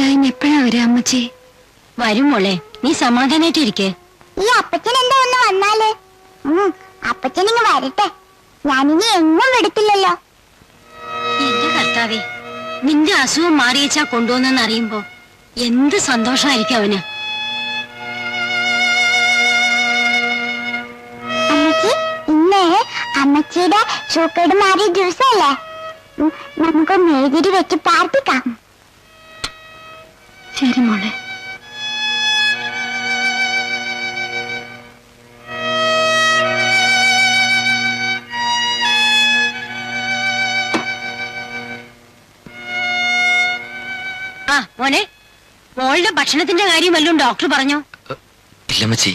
അച്ചായൻ എപ്പോഴാ വരാ അമ്മച്ചി? വരും മോളെ, നീ സമാധാനായിട്ടിരിക്കേ. ഈ അപ്പച്ചൻ എന്താ ഒന്ന് വന്നാല്? അപ്പച്ചൻ ഇങ്ങ് വരട്ടെ, ഞാനിനി എങ്ങും വിടത്തില്ലല്ലോ. എന്റെ കർത്താവേ, നിന്റെ അസുഖം മാറിയച്ചാ കൊണ്ടുവന്നെന്ന് അറിയുമ്പോ എന്ത് സന്തോഷമായിരിക്കും അവന്. അമ്മച്ചി, ഇന്ന് അമ്മച്ചിയുടെ സൂക്കേട് മാറിയ ദിവസമല്ലേ? നമുക്ക് മെഴുതിരി വെച്ച് പ്രാർത്ഥിക്കാം. ശരി മോളെ. ആ മോനെ, മോളുടെ ഭക്ഷണത്തിന്റെ കാര്യം വല്ലതും ഡോക്ടർ പറഞ്ഞോ? ഇല്ലമ്മച്ചി,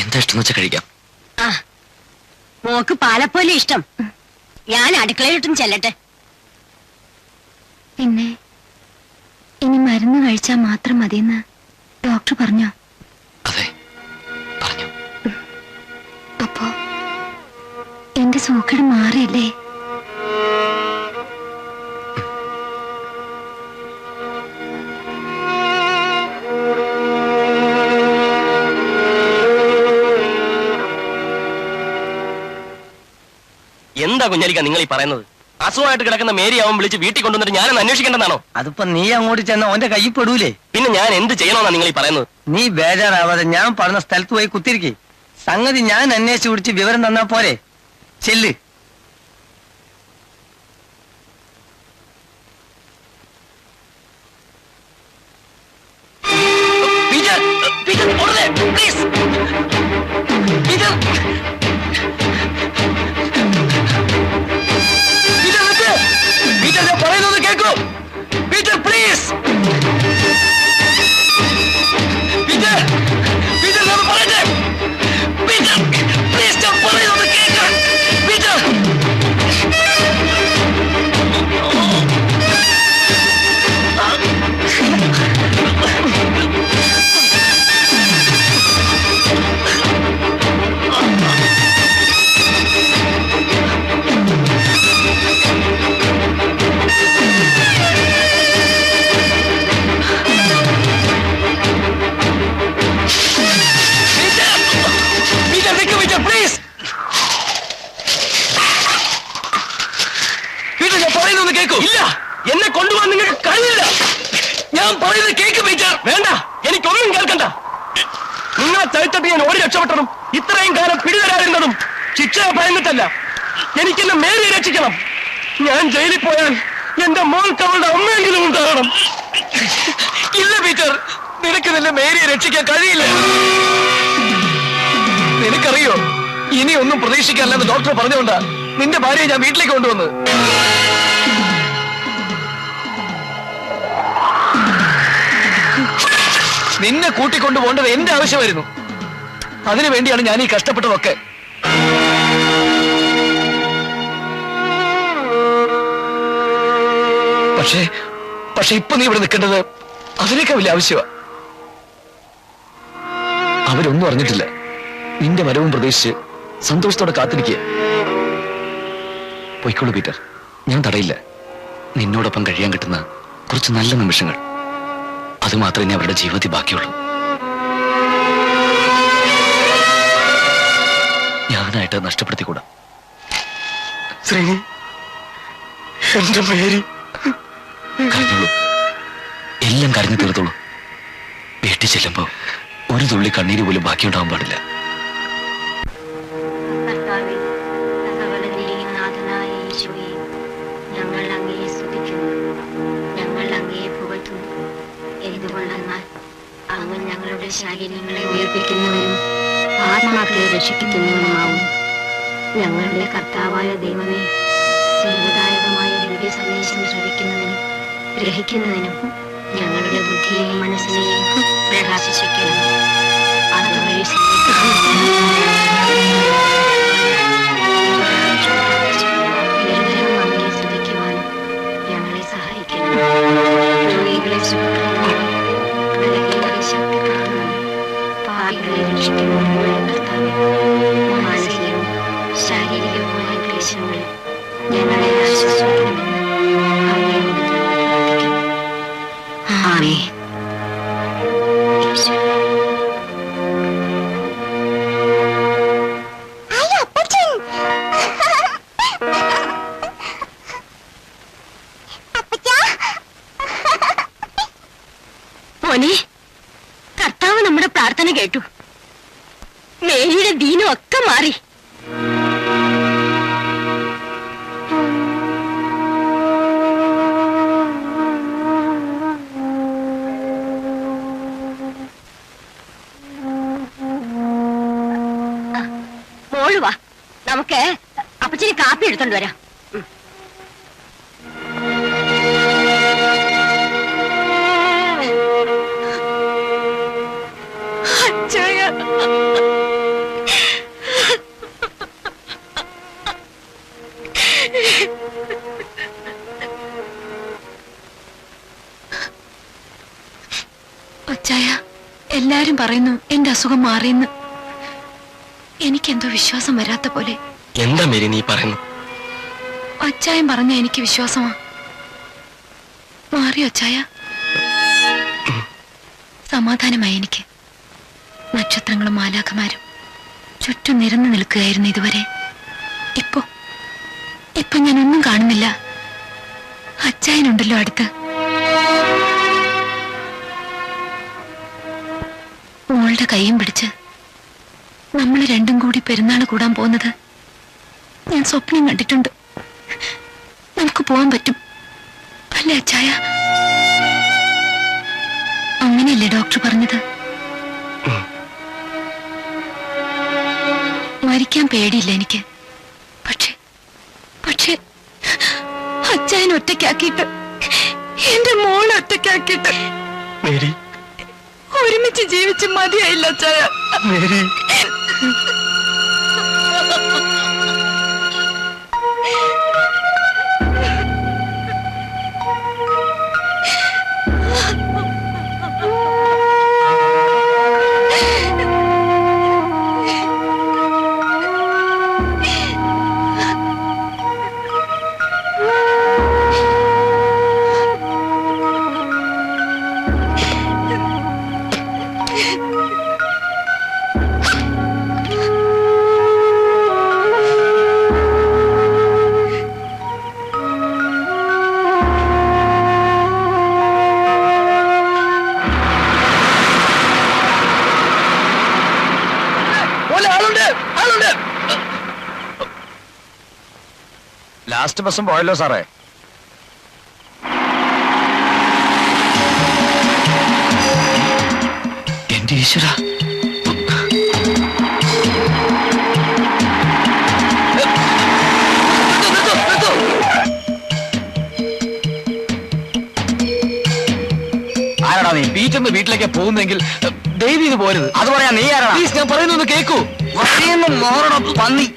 എന്താ ഇഷ്ടം വെച്ചാൽ കഴിക്കാം. ആ, മോക്ക് പാലപ്പോലെ ഇഷ്ടം. ഞാൻ അടുക്കളയിലിട്ടും ചെല്ലട്ടെ. പിന്നെ ഇനി മരുന്ന് കഴിച്ചാൽ മാത്രം മതിയെന്ന് ഡോക്ടർ പറഞ്ഞോ? അതെ, പറഞ്ഞു. അപ്പോ എന്റെ സൂക്കേട് മാറിയല്ലേ? എന്താ കുഞ്ഞാലിക്ക നിങ്ങൾ ഈ പറയുന്നത്? അസുഖമായിട്ട് കിടക്കുന്ന മേരിയാവും വിളിച്ച് വീട്ടിൽ കൊണ്ടുവന്നിട്ട് ഞാനൊന്ന് അന്വേഷിക്കേണ്ടതാണോ? അതിപ്പോ നീ അങ്ങോട്ട് ചെന്ന ഓന്റെ കയ്യിൽ പെടൂലേ? പിന്നെ ഞാൻ എന്ത് ചെയ്യണമെന്നാ നിങ്ങൾ ഈ പറയുന്നത്? നീ ബേജാറാവാതെ ഞാൻ പറഞ്ഞ സ്ഥലത്ത് പോയി കുത്തിരിക്കേ. സംഗതി ഞാൻ അന്വേഷിച്ച് പിടിച്ച് വിവരം തന്നാ പോരെ. ചെല്ല്. പറയുന്നത് കേൾക്കൂ പീറ്റർ, പ്ലീസ്. പീറ്റർ, പീറ്റർ ഞാൻ പറയട്ടെ. പീറ്റർ, പ്ലീസ് ഞാൻ പറയുന്നത് കേൾക്കൂ. പീറ്റർ, എന്നെ കൊണ്ടുപോകാൻ നിങ്ങൾക്ക് കഴിയില്ല. ഞാൻ പറയുന്നത് കേക്ക് പീറ്റർ. വേണ്ട, എനിക്കൊന്നും കേൾക്കണ്ട. നിങ്ങളെ ചവിട്ടട്ട് ഞാൻ ഓടി രക്ഷപ്പെട്ടതും ഇത്രയും കാലം പിടിതരാതിരുന്നതും ശിക്ഷയെ ഭയന്നിട്ടല്ല. എനിക്കെന്നെ മേരി രക്ഷിക്കണം. ഞാൻ ജയിലിൽ പോയാൽ എന്റെ മോൾക്ക് അവളുടെ അമ്മയെങ്കിലും ഉണ്ടാകണം. ഇല്ല പീറ്റർ, നിനക്ക് നിന്റെ മേരിയെ രക്ഷിക്കാൻ കഴിയില്ല. നിനക്കറിയോ, ഇനി ഒന്നും പ്രതീക്ഷിക്കാനില്ലെന്ന് ഡോക്ടർ പറഞ്ഞുകൊണ്ടാ നിന്റെ ഭാര്യയെ ഞാൻ വീട്ടിലേക്ക് കൊണ്ടുവന്നത്. നിന്നെ കൂട്ടിക്കൊണ്ടു പോകേണ്ടത് എന്റെ ആവശ്യമായിരുന്നു. അതിനു വേണ്ടിയാണ് ഞാൻ ഈ കഷ്ടപ്പെട്ടതൊക്കെ. പക്ഷേ ഇപ്പൊ നീ ഇവിടെ നിൽക്കേണ്ടത് അതിനേക്കാൾ വലിയ ആവശ്യമാ. അവരൊന്നും അറിഞ്ഞിട്ടില്ല. നിന്റെ വരവും പ്രതീക്ഷിച്ച് സന്തോഷത്തോടെ കാത്തിരിക്കുക. പൊയ്ക്കോളൂ പീറ്റർ, ഞാൻ തടയില്ല. നിന്നോടൊപ്പം കഴിയാൻ കിട്ടുന്ന കുറച്ച് നല്ല നിമിഷങ്ങൾ, അത് മാത്രമേ അവരുടെ ജീവിതത്തിൽ ബാക്കിയുള്ളൂ. ഞാനായിട്ട് നഷ്ടപ്പെടുത്തിക്കൂടാ. ശ്രീനി, എന്റെ മേരി. കരഞ്ഞോളൂ, എല്ലാം കരഞ്ഞു തീർത്തോളൂ. വീട്ടിൽ ചെല്ലുമ്പോ ഒരു തുള്ളി കണ്ണീര് പോലും ബാക്കിയുണ്ടാവാൻ പാടില്ല. ഞങ്ങൾ അങ്ങയെ സ്തുതിക്കുന്നു, ഞങ്ങൾ അങ്ങയെ പുകഴ്ത്തുന്നു. എന്തുകൊണ്ടെന്നാൽ അങ്ങ് ഞങ്ങളുടെ ശരീരങ്ങളെ ഉയർപ്പിക്കുന്നവനും ആത്മാക്കളെ രക്ഷിക്കുന്നവനുമാവും. ഞങ്ങളുടെ കർത്താവായ ദൈവമേ, ജീവദായകമായ ദിവ്യ സന്ദേശം ശ്രവിക്കുന്നതിനും ഗ്രഹിക്കുന്നതിനും ഞങ്ങളുടെ ബുദ്ധിയെയും മനസ്സിനെയും പ്രകാശിപ്പിക്കണം. അതുവഴി നിരന്തരം അങ്ങയെ സ്തുതിക്കുവാനും ഞങ്ങളെ സഹായിക്കണം. രോഗികളെ സുഖപ്പെടുത്തുവാനും ബലഹീനരെ ശക്തിപ്പെടുത്തുവാനും പാപികളെ രക്ഷിക്കുന്നതിനുള്ള കർത്താവേ, മാനസികവും ശാരീരികവുമായ ക്ലേശങ്ങളിൽ ഞങ്ങളെ ആശ്വസിക്കണമെന്ന് അങ്ങയോട് പ്രാർത്ഥിക്കുന്നു. ആമേൻ. മോനെ, കർത്താവ് നമ്മുടെ പ്രാർത്ഥന കേട്ടു. മേരിയുടെ ദീനം ഒക്കെ മാറി. മോള് വാ, നമുക്ക് അപ്പച്ചന് കാപ്പി എടുത്തോണ്ട് വരാം. അച്ചായ, എല്ലാരും പറയുന്നു എന്റെ അസുഖം മാറിയെന്ന്. എനിക്കെന്തോ വിശ്വാസം വരാത്ത പോലെ. എന്താ മേരി നീ പറയുന്നു? അച്ചായൻ പറഞ്ഞ എനിക്ക് വിശ്വാസമാ. മാറിയോ അച്ചായ? സമാധാനമായി എനിക്ക്. നക്ഷത്രങ്ങളും മാലാഖമാരും ചുറ്റും നിരന്നു നിൽക്കുകയായിരുന്നു ഇതുവരെ. ഇപ്പൊ ഞാനൊന്നും കാണുന്നില്ല. അച്ചായനുണ്ടല്ലോ അടുത്ത്. മോളുടെ കൈയും പിടിച്ച് നമ്മൾ രണ്ടും കൂടി പെരുന്നാൾ കൂടാൻ പോകുന്നത് ഞാൻ സ്വപ്നം കണ്ടിട്ടുണ്ട്. നമുക്ക് പോവാൻ പറ്റും അല്ലേ അച്ചായ? അങ്ങനെയല്ലേ ഡോക്ടർ പറഞ്ഞത്? മരിക്കാൻ പേടിയില്ല എനിക്ക്. പക്ഷേ അച്ചായൻ ഒറ്റയ്ക്കാക്കിയിട്ട്, എന്റെ മോളെ ഒറ്റയ്ക്കാക്കിയിട്ട് മേരി, ഒരുമിച്ച് ജീവിച്ച് മതിയായില്ല അച്ചായ. മേരി, ലാസ്റ്റ് ബസ്സും പോയല്ലോ സാറേ. എന്റെ ഈശ്വര, ആരാടാ നീ? ബീച്ചെന്ന് വീട്ടിലേക്ക് പോകുന്നെങ്കിൽ ദയവ് ഇത് പോരുത്. അത് പറയാ നീ ആരാ? പ്ലീസ്, ഞാൻ പറയുന്നൊന്ന് കേക്കൂ. മോറണം പന്നി.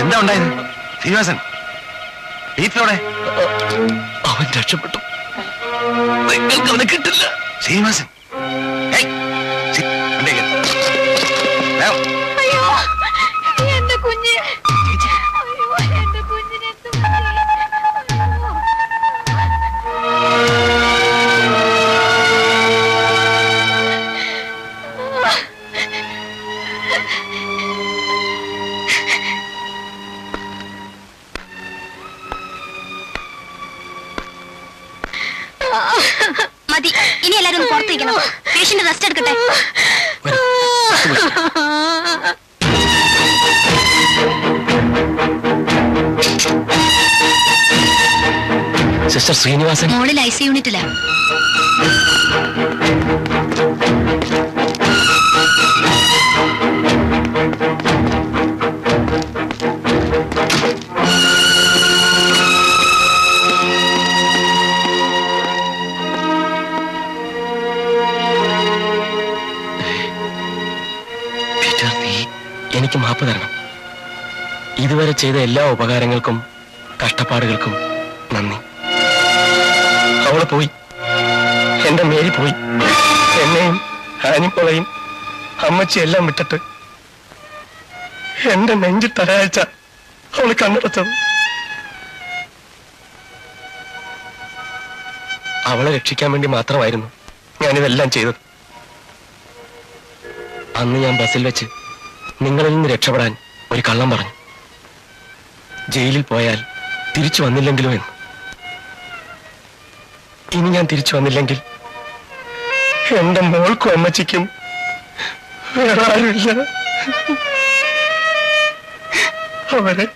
എന്താ ഉണ്ടായത്? ശ്രീനിവാസൻ, പീറ്ററോടെ അവൻ രക്ഷപ്പെട്ടു. നിങ്ങൾക്ക് അവനെ കിട്ടില്ല. ശ്രീനിവാസൻ അയ്യോ എന്റെ കുഞ്ഞ്, അയ്യോ എന്റെ കുഞ്ഞിനെ എന്ത് പറ്റി? അയ്യോ. മതി, ഇനി എല്ലാരും ഒന്ന് പുറത്തിരിക്കണം. പേഷ്യന്റ് റെസ്റ്റ് എടുക്കട്ടെ. സിസ്റ്റർ ശ്രീനിവാസൻ മോളിൽ IC യൂണിറ്റിലാ. പീറ്റർ, നീ എനിക്ക് മാപ്പ് തരണം. ഇതുവരെ ചെയ്ത എല്ലാ ഉപകാരങ്ങൾക്കും കഷ്ടപ്പാടുകൾക്കും നന്ദി. അവള് പോയി, എന്റെ മേരി പോയി. എന്നെയും ആനിപ്പോളയും അമ്മച്ചി എല്ലാം വിട്ടിട്ട് എന്റെ നെഞ്ചിൽ തലയാഴ്ച അവള് കണ്ണെടുത്തത്. അവളെ രക്ഷിക്കാൻ വേണ്ടി മാത്രമായിരുന്നു ഞാനിതെല്ലാം ചെയ്തത്. അന്ന് ഞാൻ ബസ്സിൽ വെച്ച് നിങ്ങളിൽ നിന്ന് രക്ഷപ്പെടാൻ ഒരു കള്ളം പറഞ്ഞു. ജയിലിൽ പോയാൽ തിരിച്ചു വന്നില്ലെങ്കിലോ എന്ന്. ഇനി ഞാൻ തിരിച്ചു വന്നില്ലെങ്കിൽ എന്റെ മോൾക്കും അമ്മച്ചിക്കും വേറെ ആരുമില്ല. അവരെ